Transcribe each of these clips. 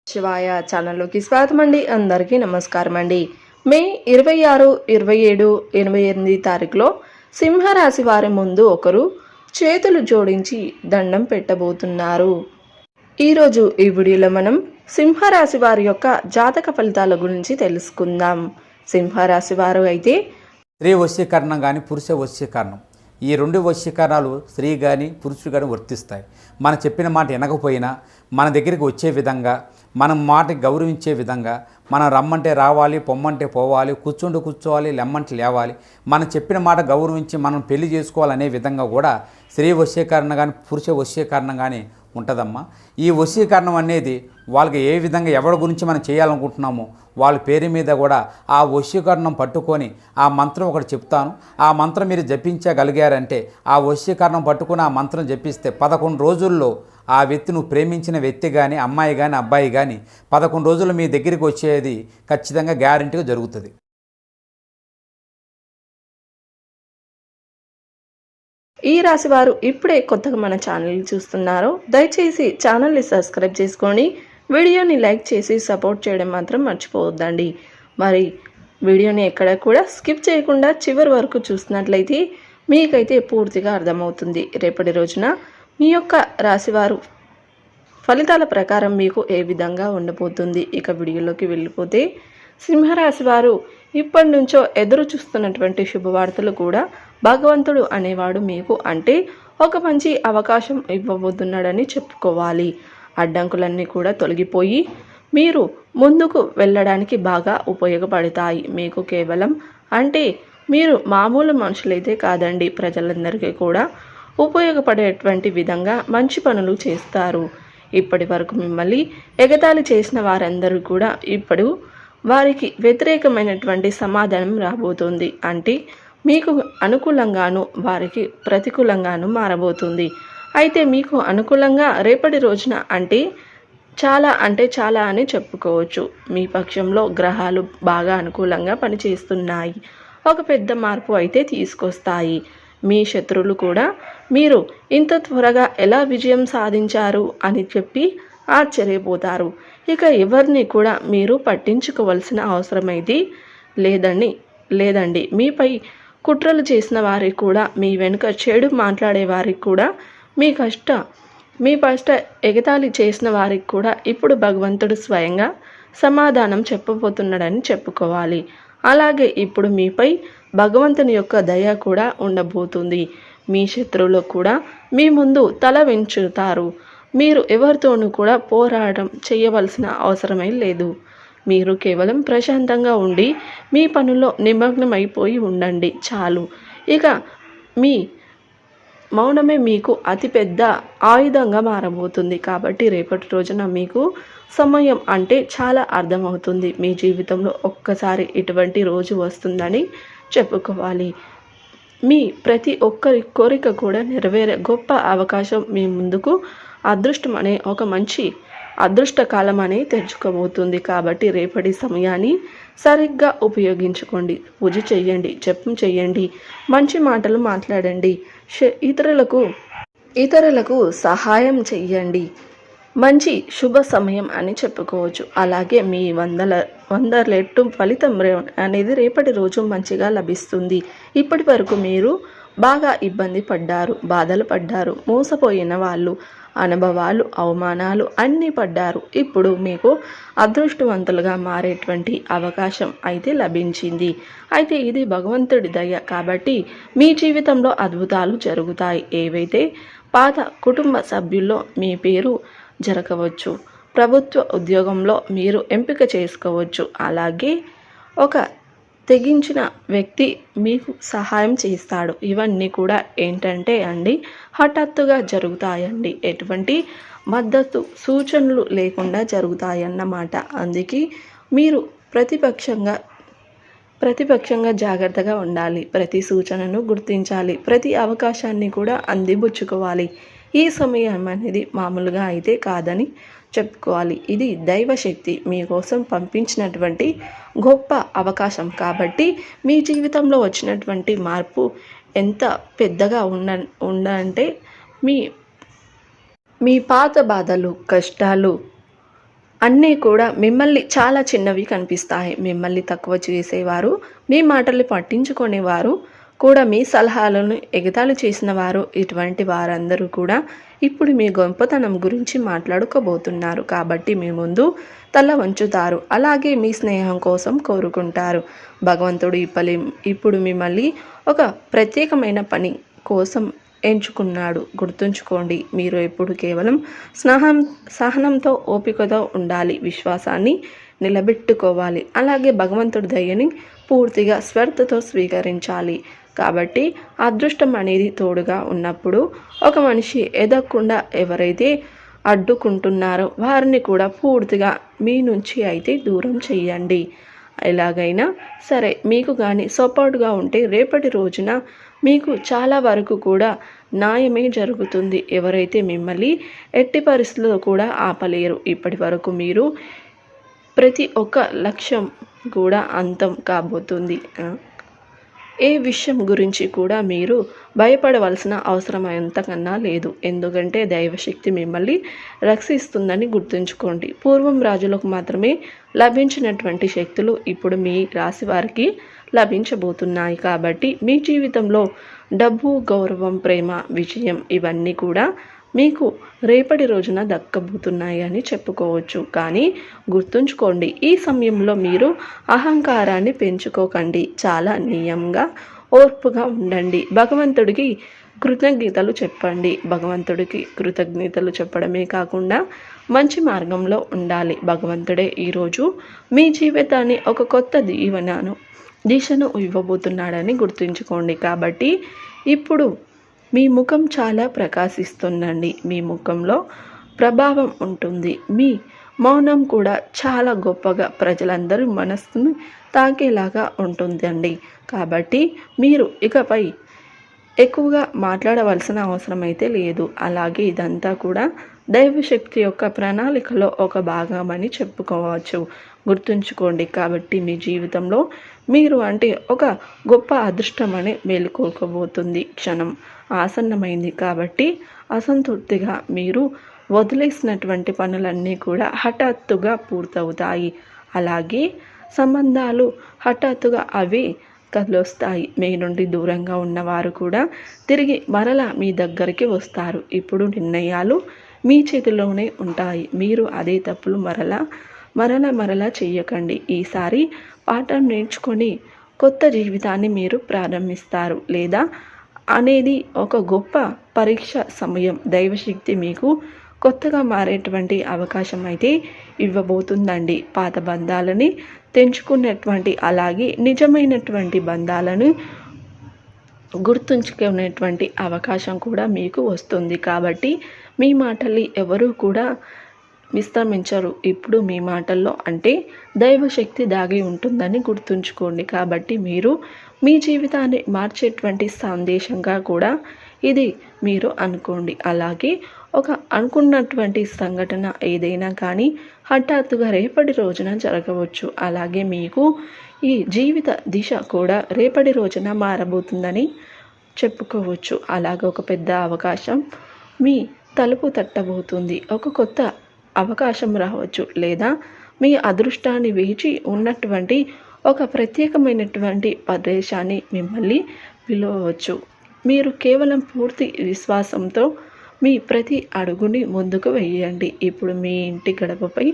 శివాయ ఛానల్లోకి స్వాగతం అండి. అందరికీ నమస్కారం అండి. మే 26, 27, 28 తారీఖులో సింహరాశి వారి ముందు ఒకరు చేతులు జోడించి దండం పెట్టబోతున్నారు. ఈరోజు ఈ వీడియోలో మనం సింహరాశి వారి యొక్క జాతక ఫలితాల గురించి తెలుసుకుందాం. సింహరాశి వారు అయితే స్త్రీ వశీకరణం కానీ పురుష వశీకరణం, ఈ రెండు వశీకరణాలు స్త్రీ కానీ పురుషుడు కానీ వర్తిస్తాయి. మనం చెప్పిన మాట వినకపోయినా మన దగ్గరికి వచ్చే విధంగా, మనం మాటకి గౌరవించే విధంగా, మనం రమ్మంటే రావాలి, పొమ్మంటే పోవాలి, కూర్చోవాలి, లెమ్మంటే లేవాలి, మనం చెప్పిన మాట గౌరవించి మనం పెళ్లి చేసుకోవాలనే విధంగా కూడా స్త్రీ వశీకరణ కానీ పురుష వశీకరణ కానీ ఉంటుందమ్మా. ఈ వశీకరణం అనేది వాళ్ళకి ఏ విధంగా ఎవరి గురించి మనం చేయాలనుకుంటున్నామో వాళ్ళ పేరు మీద కూడా ఆ వశీకరణం పట్టుకొని ఆ మంత్రం ఒకటి చెప్తాను. ఆ మంత్రం మీరు జపించగలిగారంటే ఆ వశీకరణం పట్టుకొని ఆ మంత్రం జపిస్తే 11 రోజుల్లో ఆ వ్యక్తి, నువ్వు ప్రేమించిన వ్యక్తి కానీ అమ్మాయి కానీ అబ్బాయి కానీ 11 రోజులు మీ దగ్గరికి వచ్చేది ఖచ్చితంగా గ్యారెంటీగా జరుగుతుంది. ఈ రాశి వారు ఇప్పుడే కొత్తగా మన ఛానల్ చూస్తున్నారో దయచేసి ఛానల్ని సబ్స్క్రైబ్ చేసుకొని వీడియోని లైక్ చేసి సపోర్ట్ చేయడం మాత్రం మర్చిపోవద్దండి. మరి వీడియోని ఎక్కడ కూడా స్కిప్ చేయకుండా చివరి వరకు చూసినట్లయితే మీకైతే పూర్తిగా అర్థమవుతుంది. రేపటి రోజున మీ యొక్క రాశివారు ఫలితాల ప్రకారం మీకు ఏ విధంగా ఉండబోతుంది. ఇక వీడియోలోకి వెళ్ళిపోతే సింహరాశి వారు ఇప్పటి నుంచో ఎదురు చూస్తున్నటువంటి శుభవార్తలు కూడా భగవంతుడు అనేవాడు మీకు అంటే ఒక మంచి అవకాశం ఇవ్వబోతున్నాడని చెప్పుకోవాలి. అడ్డంకులన్నీ కూడా తొలగిపోయి మీరు ముందుకు వెళ్ళడానికి బాగా ఉపయోగపడతాయి. మీకు కేవలం అంటే మీరు మామూలు మనుషులైతే కాదండి, ప్రజలందరికీ కూడా ఉపయోగపడేటువంటి విధంగా మంచి పనులు చేస్తారు. ఇప్పటి వరకు మిమ్మల్ని ఎగతాళి చేసిన వారందరూ కూడా ఇప్పుడు వారికి వ్యతిరేకమైనటువంటి సమాధానం రాబోతుంది. అంటే మీకు అనుకూలంగాను వారికి ప్రతికూలంగాను మారబోతుంది. అయితే మీకు అనుకూలంగా రేపటి రోజున అంటే చాలా అని చెప్పుకోవచ్చు. మీ పక్షంలో గ్రహాలు బాగా అనుకూలంగా పనిచేస్తున్నాయి. ఒక పెద్ద మార్పు అయితే తీసుకొస్తాయి. మీ శత్రువులు కూడా మీరు ఇంత త్వరగా ఎలా విజయం సాధించారు అని చెప్పి ఆశ్చర్యపోతారు. ఇక ఎవరిని కూడా మీరు పట్టించుకోవాల్సిన అవసరమైతే లేదండి. మీపై కుట్రలు చేసిన వారికి కూడా, మీ వెనుక చెడు మాట్లాడే వారికి కూడా, మీ పష్ట ఎగతాళి చేసిన వారికి కూడా ఇప్పుడు భగవంతుడు స్వయంగా సమాధానం చెప్పబోతున్నాడని చెప్పుకోవాలి. అలాగే ఇప్పుడు మీపై భగవంతుని యొక్క దయ కూడా ఉండబోతుంది. మీ శత్రువులు కూడా మీ ముందు తల వెంచుతారు. మీరు ఎవరితోనూ కూడా పోరాటం చేయవలసిన అవసరమే లేదు. మీరు కేవలం ప్రశాంతంగా ఉండి మీ పనుల్లో నిమగ్నమైపోయి ఉండండి చాలు. ఇక మీ మౌనమే మీకు అతిపెద్ద ఆయుధంగా మారబోతుంది. కాబట్టి రేపటి రోజున మీకు సమయం అంటే చాలా అర్థమవుతుంది. మీ జీవితంలో ఒక్కసారి ఇటువంటి రోజు వస్తుందని చెప్పుకోవాలి. మీ ప్రతి ఒక్కరి కోరిక కూడా నెరవేరే గొప్ప అవకాశం మీ ముందుకు అదృష్టం అనే ఒక మంచి అదృష్ట కాలం అని తెరుచుకోబోతుంది. కాబట్టి రేపటి సమయాన్ని సరిగ్గా ఉపయోగించుకోండి. పూజ చేయండి, జపం చేయండి, మంచి మాటలు మాట్లాడండి, ఇతరులకు సహాయం చెయ్యండి. మంచి శుభ సమయం అని చెప్పుకోవచ్చు. అలాగే మీ వంద రెట్లు ఫలితం అనేది రేపటి రోజు మంచిగా లభిస్తుంది. ఇప్పటి వరకు మీరు బాగా ఇబ్బంది పడ్డారు, బాధలు పడ్డారు, మోసపోయిన వాళ్ళు, అనుభవాలు, అవమానాలు అన్నీ పడ్డారు. ఇప్పుడు మీకు అదృష్టవంతులుగా మారేటువంటి అవకాశం అయితే లభించింది. అయితే ఇది భగవంతుడి దయ కాబట్టి మీ జీవితంలో అద్భుతాలు జరుగుతాయి. ఏవైతే పాత కుటుంబ సభ్యుల్లో మీ పేరు జరగవచ్చు, ప్రభుత్వ ఉద్యోగంలో మీరు ఎంపిక చేసుకోవచ్చు. అలాగే ఒక తెగించిన వ్యక్తి మీకు సహాయం చేస్తాడు. ఇవన్నీ కూడా ఏంటంటే హఠాత్తుగా జరుగుతాయండి. ఎటువంటి మద్దతు సూచనలు లేకుండా జరుగుతాయన్నమాట. అందుకే మీరు ప్రతిపక్షంగా జాగ్రత్తగా ఉండాలి. ప్రతి సూచనను గుర్తించాలి. ప్రతి అవకాశాన్ని కూడా అందిపుచ్చుకోవాలి. ఈ సమయం అనేది మామూలుగా అయితే కాదని చెప్పుకోవాలి. ఇది దైవశక్తి మీకోసం పంపించినటువంటి గొప్ప అవకాశం. కాబట్టి మీ జీవితంలో వచ్చినటువంటి మార్పు ఎంత పెద్దగా ఉండంటే మీ పాత బాధలు, కష్టాలు అన్నీ కూడా మిమ్మల్ని చాలా చిన్నవి కనిపిస్తాయి. మిమ్మల్ని తక్కువ చేసేవారు, మీ మాటలు పట్టించుకునేవారు కూడా, మీ సలహాలను ఎగతాళి చేసిన వారు, ఇటువంటి వారందరూ కూడా ఇప్పుడు మీ గొప్పతనం గురించి మాట్లాడుకోబోతున్నారు. కాబట్టి మీ ముందు తల వంచుతారు. అలాగే మీ స్నేహం కోసం కోరుకుంటారు. భగవంతుడు ఇప్పుడు మిమ్మల్ని ఒక ప్రత్యేకమైన పని కోసం ఎంచుకున్నాడు. గుర్తుంచుకోండి, మీరు ఎప్పుడు కేవలం సహనంతో ఓపికతో ఉండాలి. విశ్వాసాన్ని నిలబెట్టుకోవాలి. అలాగే భగవంతుడి దయని పూర్తిగా స్వార్థతో స్వీకరించాలి. కాబట్టి అదృష్టం అనేది తోడుగా ఉన్నప్పుడు ఒక మనిషి ఎదగకుండా ఎవరైతే అడ్డుకుంటున్నారో వారిని కూడా పూర్తిగా మీ నుంచి అయితే దూరం చేయండి. ఎలాగైనా సరే మీకు కానీ సపోర్ట్గా ఉంటే రేపటి రోజున మీకు చాలా వరకు కూడా న్యాయమే జరుగుతుంది. ఎవరైతే మిమ్మల్ని ఎట్టి పరిస్థితుల్లో కూడా ఆపలేరు. ఇప్పటి వరకు మీరు ప్రతి ఒక్క లక్ష్యం కూడా అంతం కాబోతుంది. ఏ విషయం గురించి కూడా మీరు భయపడవలసిన అవసరం అంతకన్నా లేదు. ఎందుకంటే దైవశక్తి మిమ్మల్ని రక్షిస్తుందని గుర్తుంచుకోండి. పూర్వం రాజులకు మాత్రమే లభించినటువంటి శక్తులు ఇప్పుడు మీ రాశి వారికి లభించబోతున్నాయి. కాబట్టి మీ జీవితంలో డబ్బు, గౌరవం, ప్రేమ, విజయం ఇవన్నీ కూడా మీకు రేపటి రోజున దక్కబోతున్నాయి అని చెప్పుకోవచ్చు. కానీ గుర్తుంచుకోండి, ఈ సమయంలో మీరు అహంకారాన్ని పెంచుకోకండి. చాలా నియమంగా, ఓర్పుగా ఉండండి. భగవంతుడికి కృతజ్ఞతలు చెప్పండి. భగవంతుడికి కృతజ్ఞతలు చెప్పడమే కాకుండా మంచి మార్గంలో ఉండాలి. భగవంతుడే ఈరోజు మీ జీవితాన్ని ఒక కొత్త దిశను ఇవ్వబోతున్నాడని గుర్తుంచుకోండి. కాబట్టి ఇప్పుడు మీ ముఖం చాలా ప్రకాశిస్తుందండి. మీ ముఖంలో ప్రభావం ఉంటుంది. మీ మౌనం కూడా చాలా గొప్పగా ప్రజలందరూ మనస్సును తాకేలాగా ఉంటుందండి. కాబట్టి మీరు ఇకపై ఎక్కువగా మాట్లాడవలసిన అవసరం అయితే లేదు. అలాగే ఇదంతా కూడా దైవశక్తి యొక్క ప్రణాళికలో ఒక భాగమని చెప్పుకోవచ్చు. గుర్తుంచుకోండి. కాబట్టి మీ జీవితంలో మీరు అంటే ఒక గొప్ప అదృష్టం అని మేలుకోకపోతుంది. క్షణం ఆసన్నమైంది. కాబట్టి అసంతృప్తిగా మీరు వదిలేసినటువంటి పనులన్నీ కూడా హఠాత్తుగా పూర్తవుతాయి. అలాగే సంబంధాలు హఠాత్తుగా అవి కలుస్తాయి. మీ నుండి దూరంగా ఉన్నవారు కూడా తిరిగి మరలా మీ దగ్గరికి వస్తారు. ఇప్పుడు నిర్ణయాలు మీ చేతిలోనే ఉంటాయి. మీరు అదే తప్పులు మరలా చేయకండి. ఈసారి పాఠం నేర్చుకొని కొత్త జీవితాన్ని మీరు ప్రారంభిస్తారు. లేదా అనేది ఒక గొప్ప పరీక్ష సమయం. దైవశక్తి మీకు కొత్తగా మారేటువంటి అవకాశం అయితే ఇవ్వబోతుందండి. పాత బంధాలని తెంచుకున్నటువంటి, అలాగే నిజమైనటువంటి బంధాలను గుర్తుంచుకునేటువంటి అవకాశం కూడా మీకు వస్తుంది. కాబట్టి మీ మాటల్ని ఎవరూ కూడా విస్తరించరు. ఇప్పుడు మీ మాటల్లో అంటే దైవశక్తి దాగి ఉంటుందని గుర్తుంచుకోండి. కాబట్టి మీరు మీ జీవితాన్ని మార్చేటువంటి సందేశంగా కూడా ఇది మీరు అనుకోండి. అలాగే ఒక అనుకున్నటువంటి సంఘటన ఏదైనా కానీ హఠాత్తుగా రేపటి రోజున జరగవచ్చు. అలాగే మీకు ఈ జీవిత దిశ కూడా రేపటి రోజున మారబోతుందని చెప్పుకోవచ్చు. అలాగే ఒక పెద్ద అవకాశం మీ తలుపు తట్టబోతుంది. ఒక కొత్త అవకాశం రావచ్చు. లేదా మీ అదృష్టాన్ని వేచి ఉన్నటువంటి ఒక ప్రత్యేకమైనటువంటి ప్రదేశాన్ని మిమ్మల్ని పిలవచ్చు. మీరు కేవలం పూర్తి విశ్వాసంతో మీ ప్రతి అడుగుని ముందుకు వేయండి. ఇప్పుడు మీ ఇంటి గడపపై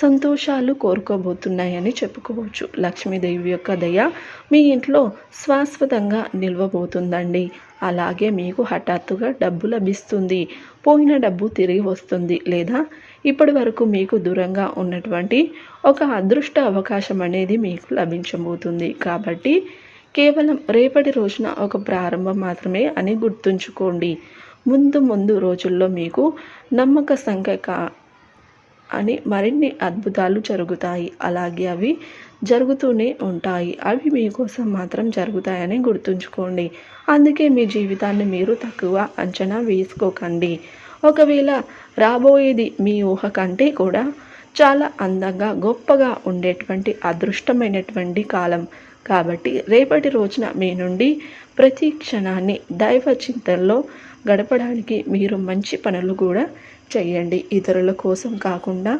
సంతోషాలు కోరుకోబోతున్నాయని చెప్పుకోవచ్చు. లక్ష్మీదేవి యొక్క దయ మీ ఇంట్లో శాశ్వతంగా నిల్వబోతుందండి. అలాగే మీకు హఠాత్తుగా డబ్బు లభిస్తుంది. పోయిన డబ్బు తిరిగి వస్తుంది. లేదా ఇప్పటి వరకు మీకు దూరంగా ఉన్నటువంటి ఒక అదృష్ట అవకాశం అనేది మీకు లభించబోతుంది. కాబట్టి కేవలం రేపటి రోజున ఒక ప్రారంభం మాత్రమే అని గుర్తుంచుకోండి. ముందు రోజుల్లో మీకు నమ్మక సంఖ్య అని మరిన్ని అద్భుతాలు జరుగుతాయి. అలాగే అవి జరుగుతూనే ఉంటాయి. అవి మీకోసం మాత్రం జరుగుతాయని గుర్తుంచుకోండి. అందుకే మీ జీవితాన్ని మీరు తక్కువ అంచనా వేసుకోకండి. ఒకవేళ రాబోయేది మీ ఊహ కంటే కూడా చాలా అందంగా, గొప్పగా ఉండేటువంటి అదృష్టమైనటువంటి కాలం. కాబట్టి రేపటి రోజున మీ నుండి ప్రతి క్షణాన్ని దైవ చింతనలో గడపడానికి మీరు మంచి పనులు కూడా చేయండి. ఇతరుల కోసం కాకుండా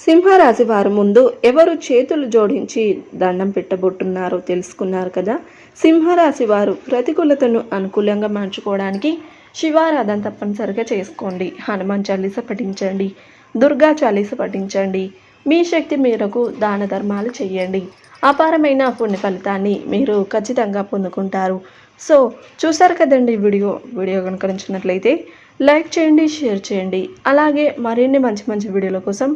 సింహరాశి వారు ముందు ఎవరు చేతులు జోడించి దండం పెట్టబోతున్నారో తెలుసుకున్నారు కదా. సింహరాశి వారు ప్రతికూలతను అనుకూలంగా మార్చుకోవడానికి శివారాధన తప్పనిసరిగా చేసుకోండి. హనుమాన్ చాలీస పఠించండి, దుర్గా చాలీస పఠించండి. మీ శక్తి మేరకు దాన ధర్మాలు చేయండి. అపారమైన పుణ్య ఫలితాన్ని మీరు ఖచ్చితంగా పొందుకుంటారు. సో చూసారు కదండి వీడియో కనుక నచ్చినట్లయితే లైక్ చేయండి, షేర్ చేయండి. అలాగే మరిన్ని మంచి మంచి వీడియోల కోసం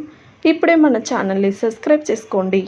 ఇప్పుడే మన ఛానల్ని సబ్స్క్రైబ్ చేసుకోండి.